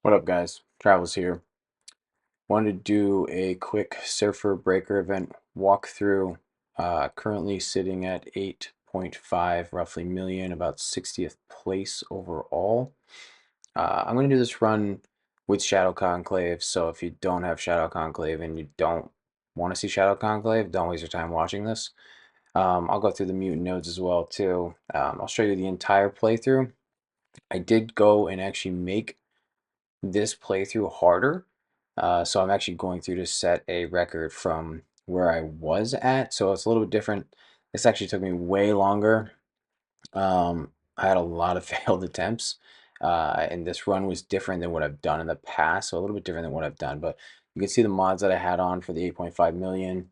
What up, guys? Travels here. Wanted to do a quick Surfer Breaker event walkthrough. Currently sitting at 8.5 roughly million, about 60th place overall. I'm going to do this run with Shadow Conclave, so if you don't have Shadow Conclave and you don't want to see Shadow Conclave, don't waste your time watching this. I'll go through the mutant nodes as well too. I'll show you the entire playthrough. I did go and actually make this playthrough harder. So I'm actually going through to set a record from where I was at. So it's a little bit different. This actually took me way longer. I had a lot of failed attempts. And this run was different than what I've done in the past. So a little bit different than what I've done. But you can see the mods that I had on for the 8.5 million.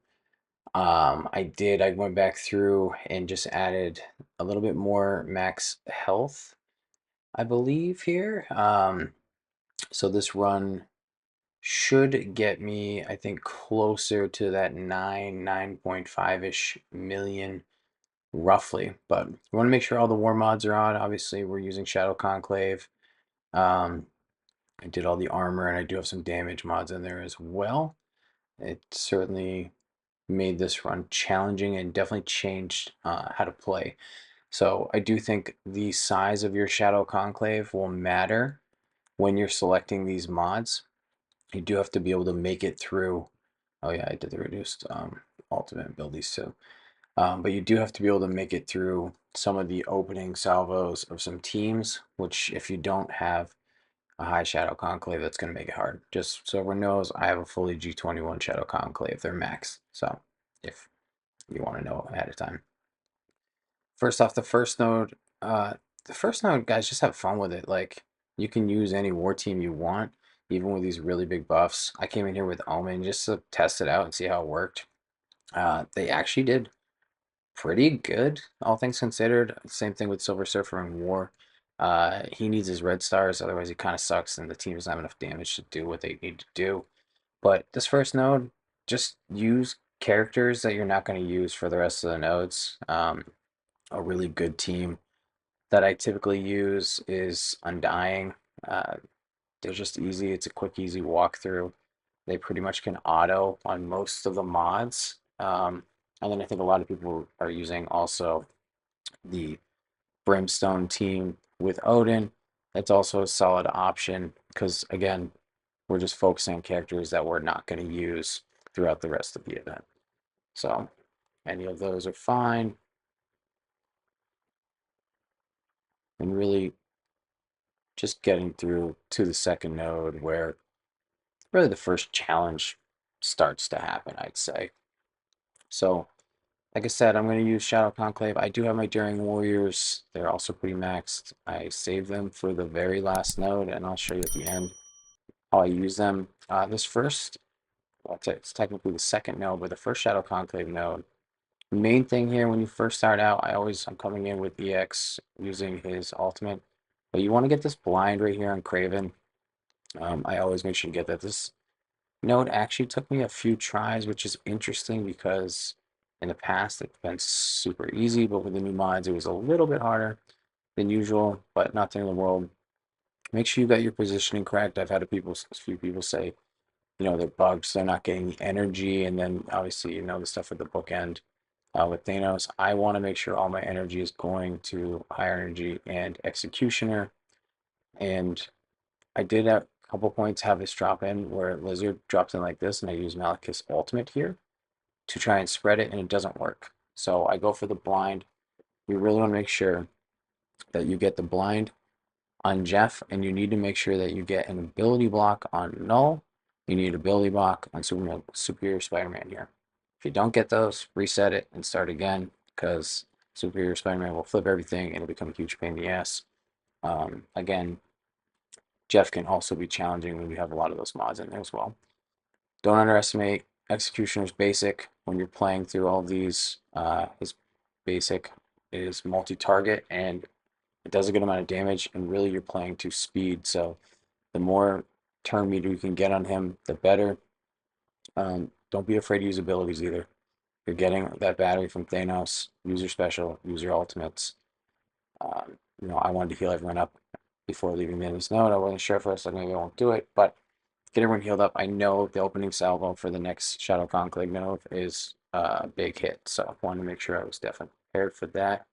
I went back through and just added a little bit more max health, I believe here. So this run should get me, I think, closer to that 9.5-ish million roughly. But we want to make sure all the war mods are on. Obviously, we're using Shadow Conclave. Um, I did all the armor, and I do have some damage mods in there as well. It certainly made this run challenging and definitely changed how to play. So I do think the size of your Shadow Conclave will matter when you're selecting these mods. You do have to be able to make it through. Oh yeah, I did the reduced ultimate abilities too. But you do have to be able to make it through some of the opening salvos of some teams, which if you don't have a high Shadow Conclave, that's going to make it hard. Just so everyone knows, I have a fully G21 Shadow Conclave. They're max. So if you want to know ahead of time. First off, the first node, guys, just have fun with it. Like, you can use any war team you want, even with these really big buffs. I came in here with Omen just to test it out and see how it worked. They actually did pretty good, all things considered. Same thing with Silver Surfer and War. He needs his red stars, otherwise he kind of sucks, and the team doesn't have enough damage to do what they need to do. But this first node, just use characters that you're not going to use for the rest of the nodes. A really good team that I typically use is Undying. Uh, they're just easy. It's a quick, easy walkthrough. They pretty much can auto on most of the mods. And then I think a lot of people are using also the Brimstone team with Odin. That's also a solid option because, again, we're just focusing on characters that we're not going to use throughout the rest of the event. So any of those are fine. And really just getting through to the second node where really the first challenge starts to happen, I'd say. So, like I said, I'm going to use Shadow Conclave. I do have my Daring Warriors. They're also pretty maxed. I saved them for the very last node, and I'll show you at the end how I use them. This first, well, it's technically the second node, but the first Shadow Conclave node. The main thing here when you first start out, I'm coming in with EX using his ultimate. But you want to get this blind right here on Craven. I always make sure to get that. This node actually took me a few tries, which is interesting because in the past it's been super easy, but with the new mods it was a little bit harder than usual, but not the end of the world. Make sure you got your positioning correct. I've had a few people say, they're bugged, so they're not getting the energy, and then obviously the stuff with the bookend with Thanos. I want to make sure all my energy is going to higher energy and executioner, and I did at a couple points have this drop in where Lizard drops in like this, and I use Malekith's ultimate here to try and spread it, and it doesn't work. So I go for the blind. You really want to make sure that you get the blind on Jeff, and you need to make sure that you get an ability block on Null. You need an ability block on Superior Spider-Man here. If you don't get those, reset it and start again, because Superior Spider-Man will flip everything and it'll become a huge pain in the ass. Again, Jeff can also be challenging when you have a lot of those mods in there as well. Don't underestimate Executioner's basic when you're playing through all these. His basic is multi-target and it does a good amount of damage, and really you're playing to speed. So the more turn meter you can get on him, the better. Don't be afraid to use abilities either. You're getting that battery from Thanos. Use your special, use your ultimates. I wanted to heal everyone up before leaving me in this node. I wasn't sure for a second, maybe I won't do it, but get everyone healed up. I know the opening salvo for the next Shadow Conclave node is a big hit, so I wanted to make sure I was definitely prepared for that.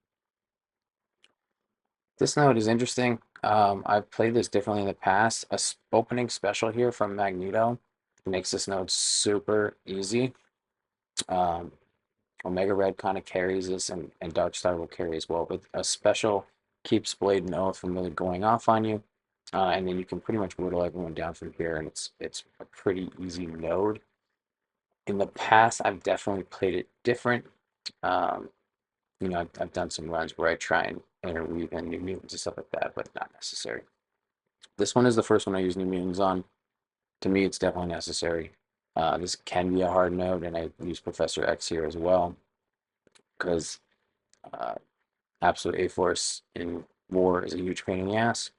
This node is interesting. I've played this differently in the past. Opening special here from Magneto makes this node super easy. Um, Omega Red kind of carries this, and Dark Star will carry as well. But a special keeps Blade and Oath from really going off on you, and then you can pretty much whittle everyone down from here, and it's a pretty easy node. In the past, I've definitely played it different. Um, I've done some runs where I try and interweave in new mutants and stuff like that, but not necessary. This one is the first one I use new mutants on. To me, it's definitely necessary. This can be a hard node, and I use Professor X here as well because uh, Absolute A-Force in war is a huge pain in the ass,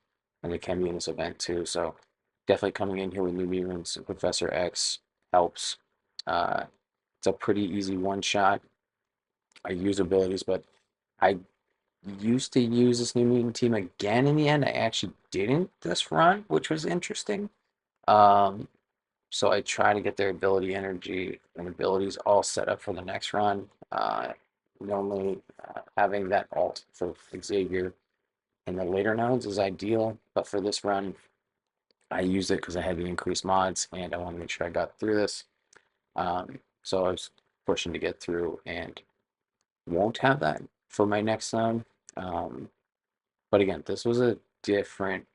and it can be in this event too. So definitely coming in here with new mutants, Professor X helps. Uh, it's a pretty easy one-shot. I use abilities, but I used to use this new mutant team again in the end. I actually didn't this run, which was interesting. Um, so I try to get their ability energy and abilities all set up for the next run. Normally, having that alt for Xavier in the later nodes is ideal, but for this run, I used it because I had the increased mods and I want to make sure I got through this. So I was pushing to get through and won't have that for my next node. Um, but again, this was a different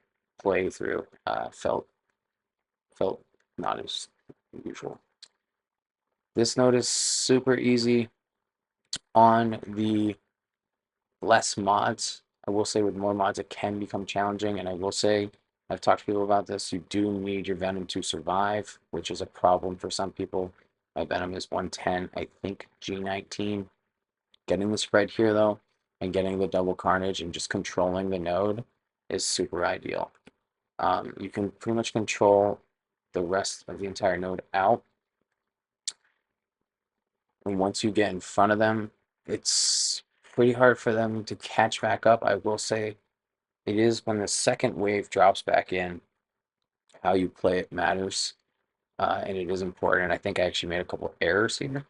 playthrough. Felt not as usual. This node is super easy on the less mods. I will say with more mods, it can become challenging. And I will say, I've talked to people about this, you do need your Venom to survive, which is a problem for some people. My Venom is 110, I think G19. Getting the spread here though, and getting the double carnage and just controlling the node is super ideal. You can pretty much control the rest of the entire node out. And once you get in front of them, it's pretty hard for them to catch back up. I will say it is when the second wave drops back in, how you play it matters, and it is important. I think I actually made a couple errors here,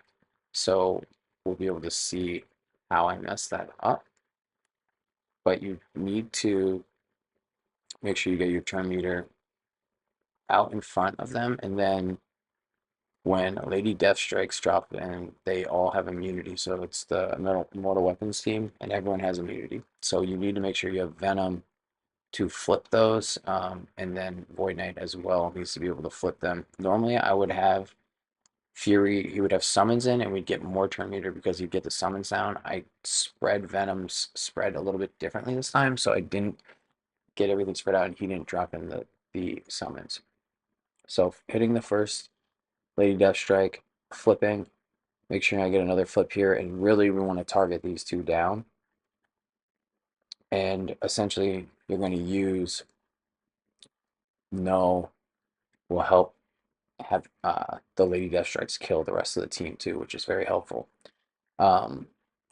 so we'll be able to see how I messed that up. But you need to make sure you get your turn meter out in front of them, and then when Lady Death strikes drop in, they all have immunity. So it's the Mortal Weapons team, and everyone has immunity. So you need to make sure you have Venom to flip those, and then Void Knight as well needs to be able to flip them. Normally, I would have Fury, he would have summons in, and we'd get more turn meter because you'd get the summons down. I spread Venom's spread a little bit differently this time, so I didn't get everything spread out, and he didn't drop in the summons. So hitting the first Lady Death Strike, flipping, make sure I get another flip here, and really we want to target these two down. And essentially, you're going to use No will help have the Lady Death Strikes kill the rest of the team too, which is very helpful. Um,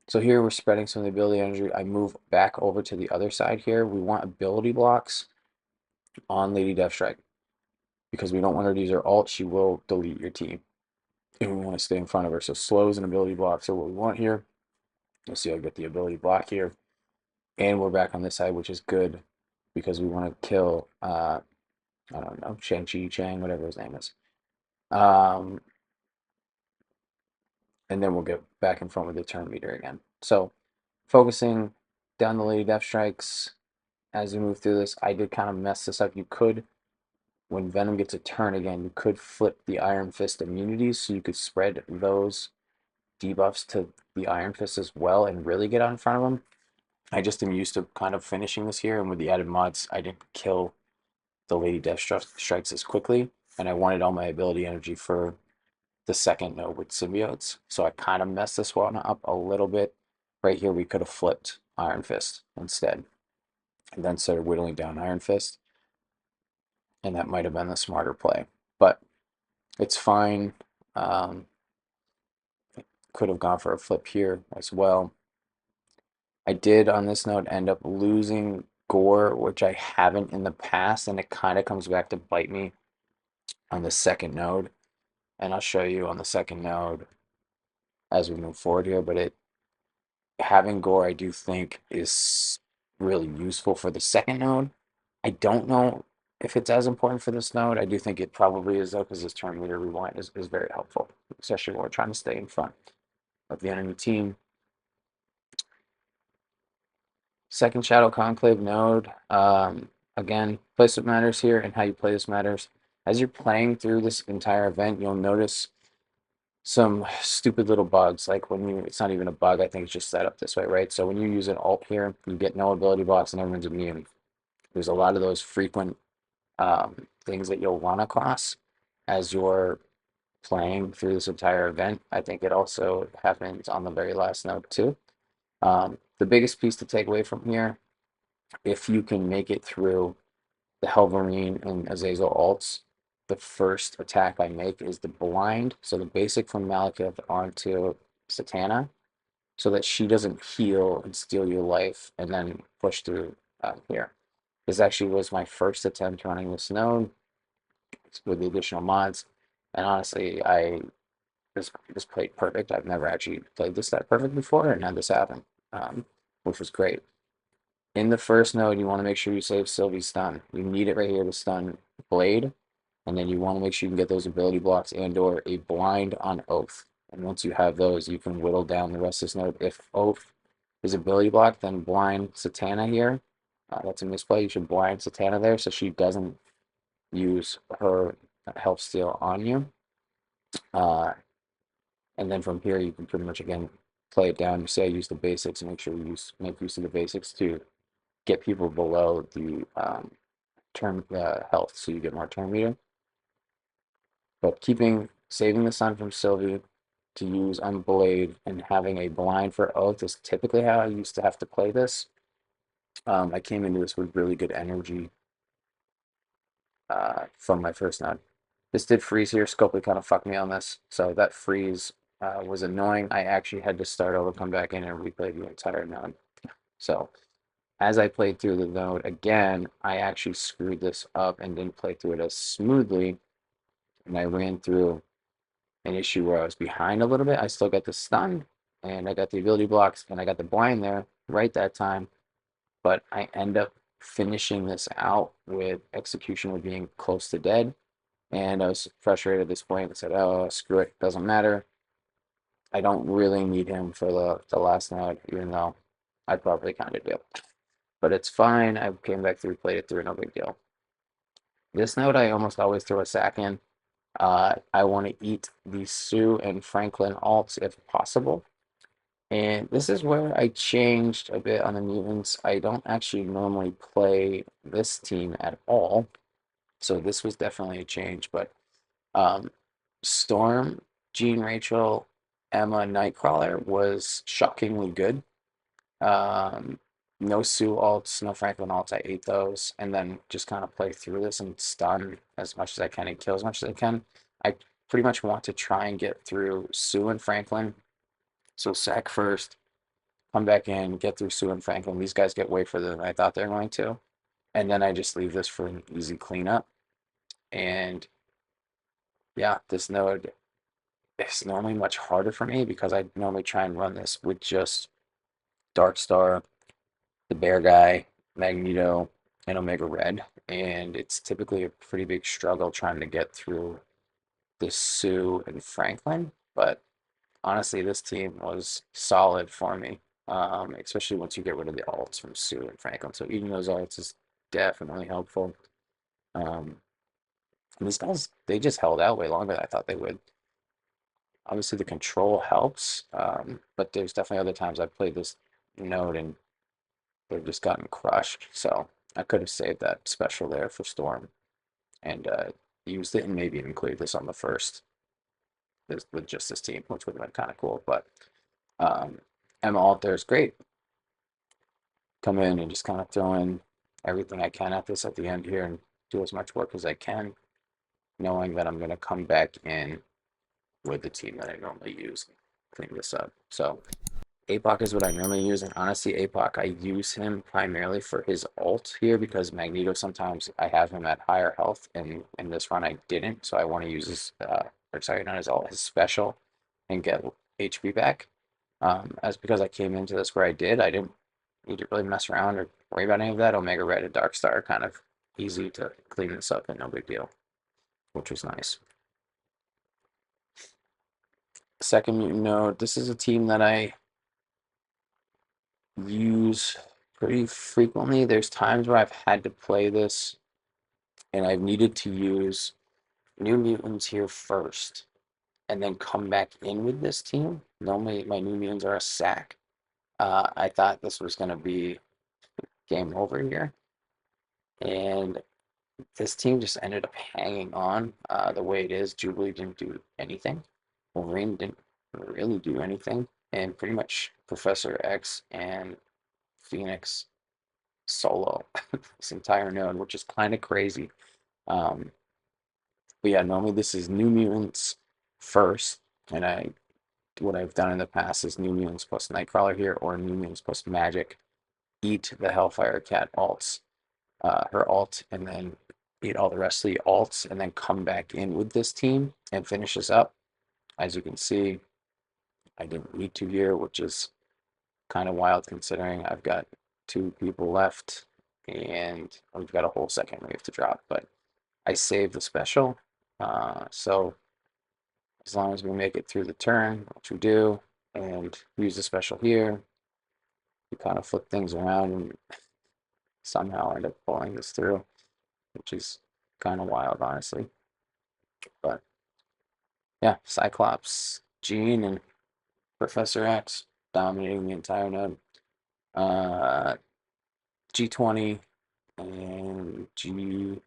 so here we're spreading some of the ability energy. I move back over to the other side here. We want ability blocks on Lady Deathstrike because we don't want her to use her ult. She will delete your team. And we want to stay in front of her. So slows and ability blocks are what we want here. You'll see I get the ability block here. And we're back on this side, which is good because we want to kill, I don't know, Shang-Chi, Chang, whatever his name is. And then we'll get back in front with the turn meter again. So focusing down the Lady Death Strikes as we move through this. I did kind of mess this up. You could, when Venom gets a turn again, you could flip the Iron Fist immunities so you could spread those debuffs to the Iron Fist as well and really get out in front of them. I just am used to kind of finishing this here, and with the added mods, I didn't kill the Lady Death Strikes as quickly, and I wanted all my ability energy for the second node with symbiotes. So I kind of messed this one up a little bit. Right here, we could have flipped Iron Fist instead, and then started whittling down Iron Fist, and that might have been the smarter play. But it's fine. Could have gone for a flip here as well. I did on this node end up losing gore, which I haven't in the past, and it kind of comes back to bite me on the second node. And I'll show you on the second node as we move forward here, but it having gore I do think is really useful for the second node. I don't know if it's as important for this node. I do think it probably is though, because this turn meter rewind is very helpful, especially when we're trying to stay in front of the enemy team. Second Shadow Conclave node. Again, placement matters here, and how you play this matters. As you're playing through this entire event, you'll notice some stupid little bugs. Like when you, it's not even a bug, I think it's just set up this way, right? So when you use an alt here, you get no ability blocks and everyone's immune. There's a lot of those frequent things that you'll run across as you're playing through this entire event. I think it also happens on the very last node too. The biggest piece to take away from here, if you can make it through the Helverine and Azazel alts, the first attack I make is the blind. So the basic from Malekith onto Satana, so that she doesn't heal and steal your life and then push through here. This actually was my first attempt running this node with the additional mods, and honestly, this played perfect. I've never actually played this that perfect before and had this happen, which was great. In the first node, you want to make sure you save Sylvie's stun. You need it right here to stun Blade, and then you want to make sure you can get those ability blocks and or a blind on Oath. And once you have those, you can whittle down the rest of this node. If Oath is ability block, then blind Satana here. That's a misplay. You should blind Satana there so she doesn't use her health steal on you. And then from here, you can pretty much, again, play it down. You say use the basics and make sure you make use of the basics to get people below the turn health so you get more turn meter. But saving the sun from Sylvie to use on Blade and having a blind for Oath is typically how I used to have to play this. I came into this with really good energy from my first node. This did freeze here. Scopely kind of fucked me on this. So that freeze was annoying. I actually had to start over, come back in, and replay the entire node. So as I played through the node again, I actually screwed this up and didn't play through it as smoothly. And I ran through an issue where I was behind a little bit. I still got the stun, and I got the ability blocks, and I got the blind there right that time. But I end up finishing this out with Executioner being close to dead. And I was frustrated at this point. I said, oh, screw it. Doesn't matter. I don't really need him for the last node, even though I probably kind of do. But it's fine. I came back through, played it through, no big deal. This node, I almost always throw a sack in. I want to eat the Sue and Franklin alts if possible. And this is where I changed a bit on the mutants. I don't actually normally play this team at all. So this was definitely a change. But Storm, Jean, Rachel, Emma, Nightcrawler was shockingly good. No Sue alts, no Franklin alts. I ate those, and then just kind of play through this and stun as much as I can and kill as much as I can. I pretty much want to try and get through Sue and Franklin. So sack first, come back in, get through Sue and Franklin. These guys get way further than I thought they were going to, and then I just leave this for an easy cleanup. And yeah, this node is normally much harder for me because I normally try and run this with just Dark Star, the Bear Guy, Magneto, and Omega Red. And it's typically a pretty big struggle trying to get through this Sue and Franklin. But honestly, this team was solid for me, especially once you get rid of the alts from Sue and Franklin. So eating those alts is definitely helpful. These guys, they just held out way longer than I thought they would. Obviously, the control helps, but there's definitely other times I've played this node and they've just gotten crushed. So I could have saved that special there for Storm and used it and maybe even included this on the first with just this team, which would have been kind of cool. But Emma Alt there is great. Come in and just kind of throw in everything I can at this at the end here and do as much work as I can, knowing that I'm going to come back in with the team that I normally use, clean this up. So APOC is what I normally use, and honestly, APOC, I use him primarily for his ult here because Magneto sometimes I have him at higher health, and in this run I didn't, so I want to use his, or sorry, not his ult, his special, and get HP back. As because I came into this where I did, I didn't need to really mess around or worry about any of that. Omega Red and Dark Star kind of easy to clean this up and no big deal, which was nice. Second mutant node, this is a team that I use pretty frequently. There's times where I've had to play this and I've needed to use new mutants here first and then come back in with this team. Normally my new mutants are a sack. I thought this was going to be game over here, and this team just ended up hanging on the way it is. Jubilee didn't do anything. Wolverine didn't really do anything, and pretty much Professor X and Phoenix solo this entire node, which is kind of crazy. Um, but yeah, normally this is New Mutants first, and what I've done in the past is New Mutants plus Nightcrawler here, or New Mutants plus Magic. Eat the Hellfire Cat alts, her alt, and then eat all the rest of the alts, and then come back in with this team and finish this up. As you can see, I didn't need to here, which is kind of wild considering I've got 2 people left and we've got a whole second wave to drop, but I saved the special. So as long as we make it through the turn, which we do, and use the special here, we kind of flip things around and somehow end up pulling this through, which is kind of wild, honestly. But yeah, Cyclops, Jean, and Professor X dominating the entire node. Uh, G20 and G21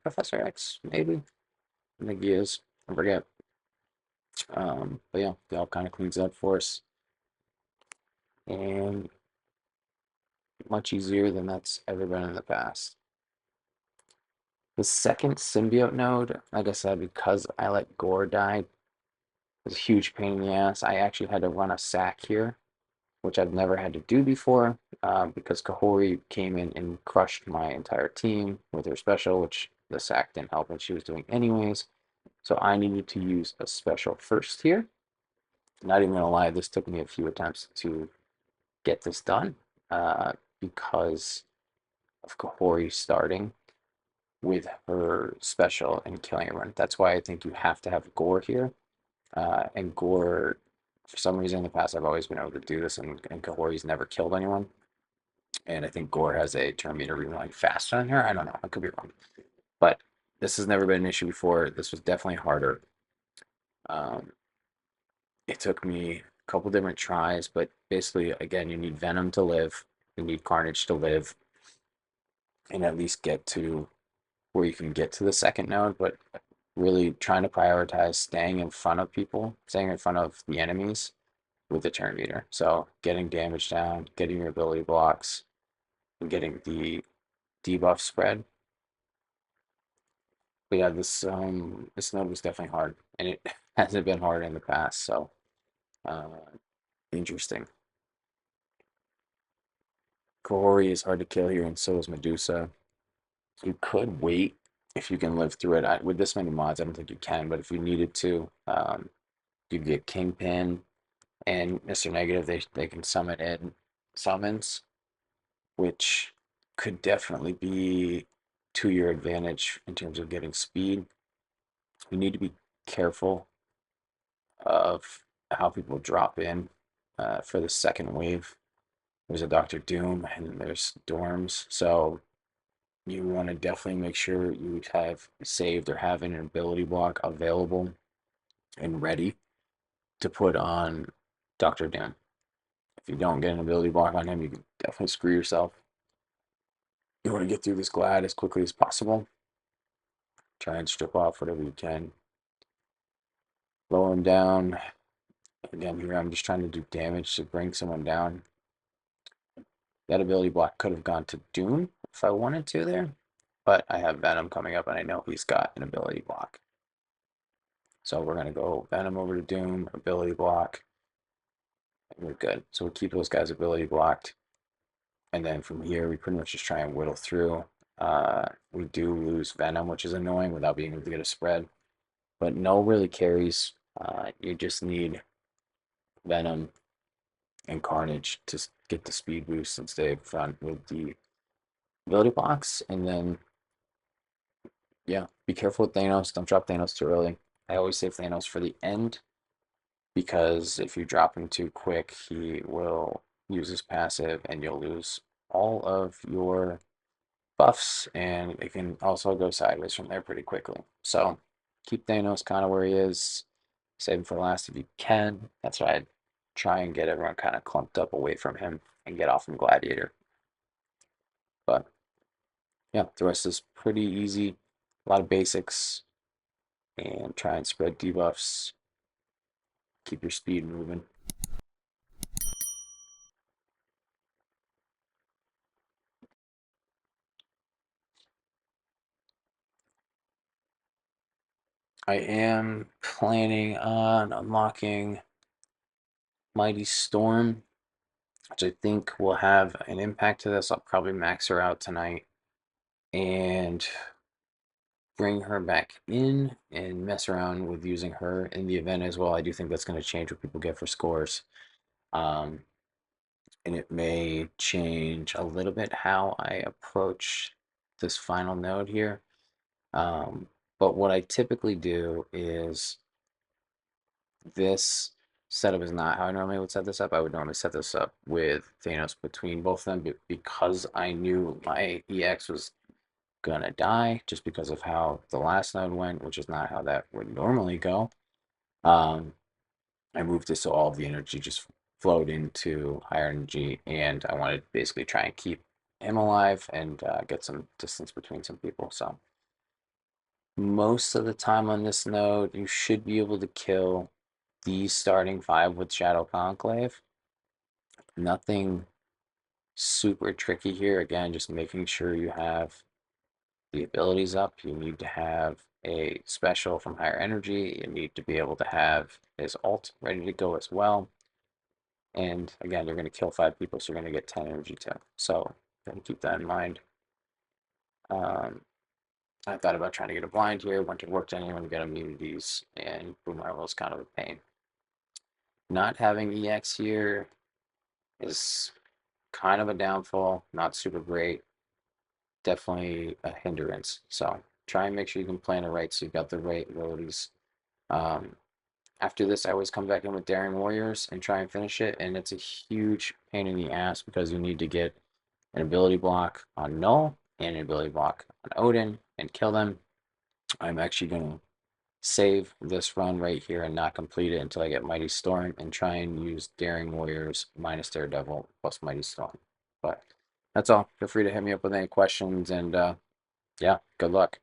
Professor X, maybe. I think he is. I forget. But yeah, they all kind of cleans up for us, and much easier than that's ever been in the past. The second symbiote node, like I said, because I let Gore die, was a huge pain in the ass. I actually had to run a sack here, which I've never had to do before, because Kahori came in and crushed my entire team with her special, which the sack didn't help what she was doing anyways. So I needed to use a special first here. Not even gonna lie, this took me a few attempts to get this done, because of Kahori starting with her special and killing everyone. That's why I think you have to have Gore here. And Gore, for some reason in the past, I've always been able to do this, and Kahori's never killed anyone. And I think Gore has a turn meter rewind faster than her. I don't know. I could be wrong. But this has never been an issue before. This was definitely harder. Um, it took me a couple different tries, but basically, again, you need Venom to live. You need Carnage to live and at least get to where you can get to the second node, but really trying to prioritize staying in front of people, staying in front of the enemies with the turn meter. So getting damage down, getting your ability blocks, and getting the debuff spread. But yeah, this node was definitely hard, and it hasn't been hard in the past. So uh, interesting. Kahori is hard to kill here, and so is Medusa. You could wait if you can live through it. With this many mods, I don't think you can, but if you needed to, you get Kingpin and Mr. Negative. They can summon in summons, which could definitely be to your advantage in terms of getting speed. You need to be careful of how people drop in for the second wave. There's a Doctor Doom and there's Dorms, so you want to definitely make sure you have saved or have an ability block available and ready to put on Doctor Doom. If you don't get an ability block on him, you can definitely screw yourself. You want to get through this glad as quickly as possible. Try and strip off whatever you can. Lower him down. Again, here I'm just trying to do damage to bring someone down. That ability block could have gone to Doom if I wanted to there, but I have Venom coming up and I know he's got an ability block. So we're going to go Venom over to Doom, ability block, we're good. So we keep those guys' ability blocked. And then from here, we pretty much just try and whittle through. We do lose Venom, which is annoying without being able to get a spread. But no really carries. You just need Venom and Carnage to get the speed boost and stay up front with the ability blocks. And then, yeah, be careful with Thanos. Don't drop Thanos too early. I always save Thanos for the end because if you drop him too quick, he will use his passive and you'll lose all of your buffs, and it can also go sideways from there pretty quickly. So keep Thanos kind of where he is. Save him for last if you can. That's why I try and get everyone kind of clumped up away from him and get off from Gladiator. But yeah, the rest is pretty easy. A lot of basics, and try and spread debuffs. Keep your speed moving. I am planning on unlocking Mighty Storm, which I think will have an impact to this. I'll probably max her out tonight and bring her back in and mess around with using her in the event as well. I do think that's going to change what people get for scores. Um, and it may change a little bit how I approach this final node here. But what I typically do is this setup is not how I normally would set this up. I would normally set this up with Thanos between both of them, but because I knew my EX was gonna die just because of how the last node went, which is not how that would normally go. Um, I moved it so all of the energy just flowed into higher energy, and I wanted to basically try and keep him alive and get some distance between some people. So most of the time on this node, you should be able to kill the starting 5 with Shadow Conclave. Nothing super tricky here. Again, just making sure you have the abilities up. You need to have a special from higher energy. You need to be able to have his ult ready to go as well. And again, you're going to kill 5 people, so you're going to get 10 energy too. So keep that in mind. I thought about trying to get a blind here. Went to work to anyone to get immunities, and Boom Marvel is kind of a pain. Not having EX here is kind of a downfall. Not super great. Definitely a hindrance. So try and make sure you can plan it right so you've got the right abilities. Um, After this, I always come back in with Daring Warriors and try and finish it, and it's a huge pain in the ass because you need to get an ability block on Null and an ability block on Odin and kill them. I'm actually going to save this run right here and not complete it until I get Mighty Storm and try and use Daring Warriors minus Daredevil plus Mighty Storm. But that's all. Feel free to hit me up with any questions, and yeah, good luck.